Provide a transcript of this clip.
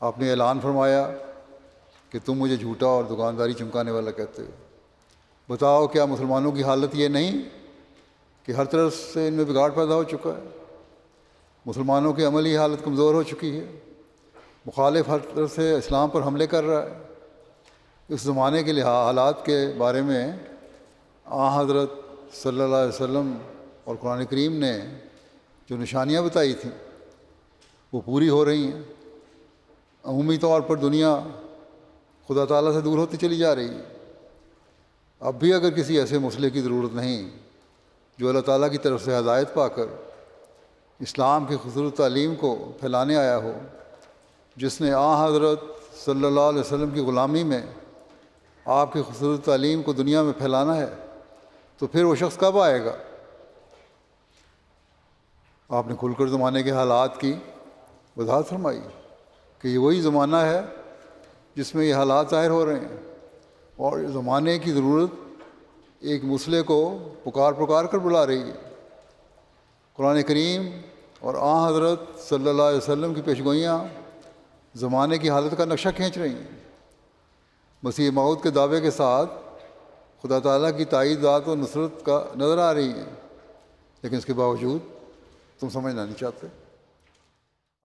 آپ نے اعلان فرمایا کہ تم مجھے جھوٹا اور دکانداری چمکانے والا کہتے ہو۔ بتاؤ کیا مسلمانوں کی حالت یہ نہیں کہ ہر طرف سے ان میں بگاڑ پیدا ہو چکا ہے؟ مسلمانوں کی عملی حالت کمزور ہو چکی ہے، مخالف ہر طرف سے اسلام پر حملے کر رہا ہے۔ اس زمانے کے حالات کے بارے میں حضرت صلی اللہ علیہ وسلم اور قرآن کریم نے جو نشانیاں بتائی تھیں وہ پوری ہو رہی ہیں۔ عمومی طور پر دنیا خدا تعالیٰ سے دور ہوتی چلی جا رہی ہے۔ اب بھی اگر کسی ایسے مسئلے کی ضرورت نہیں جو اللہ تعالیٰ کی طرف سے ہدایت پا کر اسلام کی خصوصی تعلیم کو پھیلانے آیا ہو، جس نے حضرت صلی اللہ علیہ وسلم کی غلامی میں آپ کی خصوصی تعلیم کو دنیا میں پھیلانا ہے، تو پھر وہ شخص کب آئے گا؟ آپ نے کھل کر زمانے کے حالات کی وضاحت فرمائی کہ یہ وہی زمانہ ہے جس میں یہ حالات ظاہر ہو رہے ہیں، اور زمانے کی ضرورت ایک مسئلے کو پکار پکار کر بلا رہی ہے۔ قرآن کریم اور حضرت صلی اللہ علیہ وسلم کی پیشگوئیاں زمانے کی حالت کا نقشہ کھینچ رہی ہیں۔ مسیح موعود کے دعوے کے ساتھ خدا تعالیٰ کی تائید ذات و نصرت کا نظر آ رہی ہیں، لیکن اس کے باوجود تم سمجھنا نہیں چاہتے۔